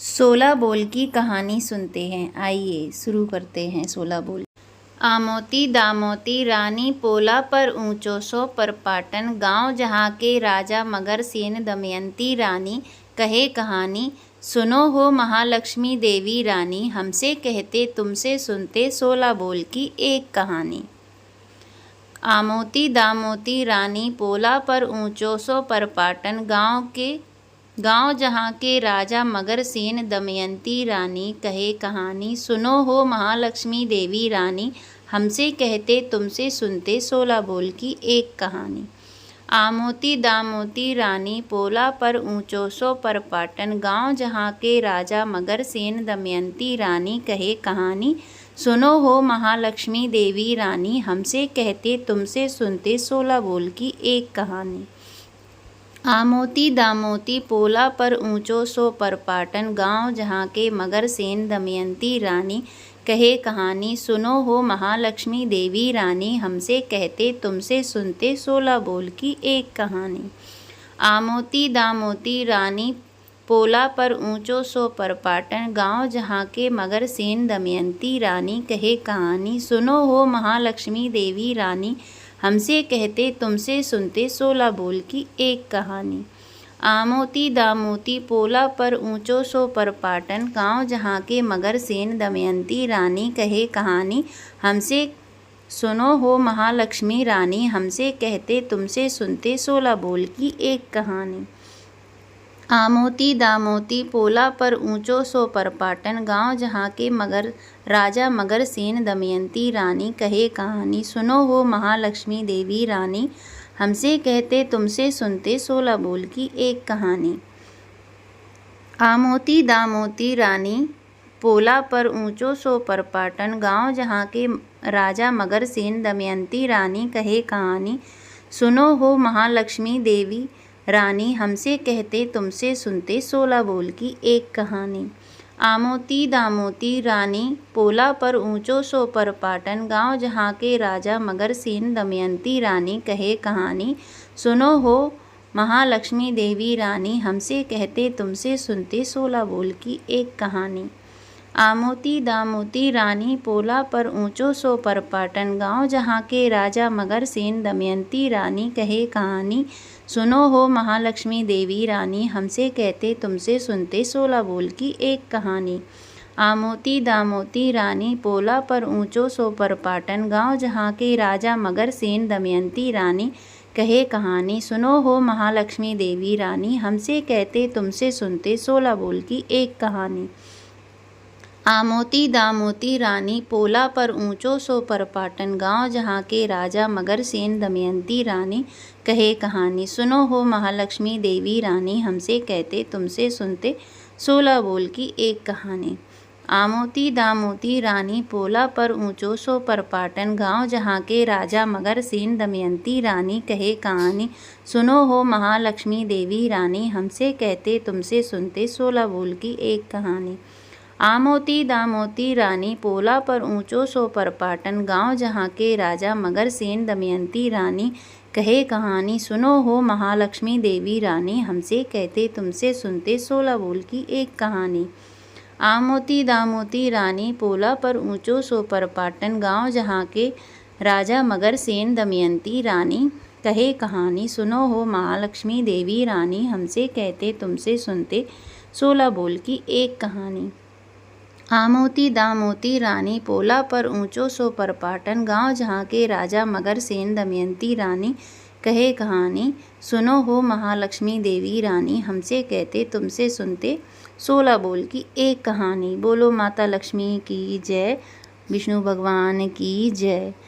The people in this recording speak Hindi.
16 बोल की कहानी सुनते हैं। आइए शुरू करते हैं 16 बोल। आमोती दामोती रानी पोला पर ऊंचो सो पर पाटन गांव जहाँ के राजा मगर सेन दमयंती रानी कहे कहानी। सुनो हो महालक्ष्मी देवी रानी हमसे कहते तुमसे सुनते 16 बोल की एक कहानी। आमोती दामोती रानी पोला पर ऊंचो सो पर पाटन गांव जहाँ के राजा मगर सेन दमयंती रानी कहे कहानी। सुनो हो महालक्ष्मी देवी रानी हमसे कहते तुमसे सुनते 16 बोल की एक कहानी। आमोती दामोती रानी पोला पर ऊंचो सो पर पाटन गांव जहाँ के राजा मगर सेन दमयंती रानी कहे कहानी। सुनो हो महालक्ष्मी देवी रानी हमसे कहते तुमसे सुनते 16 बोल की एक कहानी। आमोती दामोती पोला पर ऊंचो सो पर पाटन गांव जहाँ के मगर सेन दमयंती रानी कहे कहानी। सुनो हो महालक्ष्मी देवी रानी हमसे कहते तुमसे सुनते 16 बोल की एक कहानी। आमोती दामोती रानी पोला पर ऊंचो सो पर पाटन गांव जहाँ के मगर सेन दमयंती रानी कहे कहानी। सुनो हो महालक्ष्मी देवी रानी हमसे कहते तुमसे सुनते 16 बोल की एक कहानी। आमोती दामोती पोला पर ऊंचो सो पर पाटन गांव जहाँ के मगर सेन दमयंती रानी कहे कहानी। हमसे सुनो हो महालक्ष्मी रानी हमसे कहते तुमसे सुनते 16 बोल की एक कहानी। आमोती दामोती पोला पर ऊंचो सो पर पाटन गांव जहाँ के राजा मगर सेन दमयंती रानी कहे कहानी। सुनो हो महालक्ष्मी देवी रानी हमसे कहते तुमसे सुनते 16 बोल की एक कहानी। आमोती दामोती रानी पोला पर ऊंचो सो पर पाटन गांव जहाँ के राजा मगर सेन दमयंती रानी कहे कहानी। सुनो हो महालक्ष्मी देवी रानी हमसे कहते तुमसे सुनते 16 बोल की एक कहानी। आमोती दामोती रानी पोला पर ऊंचो सो पर पाटन गांव जहाँ के राजा मगर सेन दमयंती रानी कहे कहानी। सुनो हो महालक्ष्मी देवी रानी हमसे कहते तुमसे सुनते 16 बोल की एक कहानी। आमोती दामोती रानी पोला पर ऊंचो सो पर पाटन गांव जहाँ के राजा मगर सेन दमयंती रानी कहे कहानी। सुनो हो महालक्ष्मी देवी रानी हमसे कहते तुमसे सुनते 16 बोल की एक कहानी। आमोती दामोती रानी पोला पर ऊंचो सो पर पाटन गांव जहाँ के राजा मगर सेन दमयंती रानी कहे कहानी। सुनो हो महालक्ष्मी देवी रानी हमसे कहते तुमसे सुनते 16 बोल की एक कहानी। आमोती दामोती रानी पोला पर ऊंचो सो पर पाटन गांव जहाँ के राजा मगर सेन दमयंती रानी कहे कहानी। सुनो हो महालक्ष्मी देवी रानी हमसे कहते तुमसे सुनते 16 बोल की एक कहानी। आमोती दामोती रानी पोला पर ऊंचो सो पर पाटन गांव जहाँ के राजा मगर सेन दमयंती रानी कहे कहानी। सुनो हो महालक्ष्मी देवी रानी हमसे कहते तुमसे सुनते 16 बोल की एक कहानी। आमोती दामोती रानी पोला पर ऊंचो सो पर पाटन गांव जहाँ के राजा मगर सेन दमयंती रानी कहे कहानी। सुनो हो महालक्ष्मी देवी रानी हमसे कहते तुमसे सुनते 16 बोल की एक कहानी। आमोती दामोती रानी पोला पर ऊंचो सो पर पाटन गांव जहाँ के राजा मगर सेन दमयंती रानी कहे कहानी। सुनो हो महालक्ष्मी देवी रानी हमसे कहते तुमसे सुनते 16 बोल की एक कहानी। आमोती दामोती रानी पोला पर ऊंचो सो पर पाटन गांव जहाँ के राजा मगर सेन दमयंती रानी कहे कहानी। सुनो हो महालक्ष्मी देवी रानी हमसे कहते तुमसे सुनते 16 बोल की एक कहानी। बोलो माता लक्ष्मी की जय, विष्णु भगवान की जय।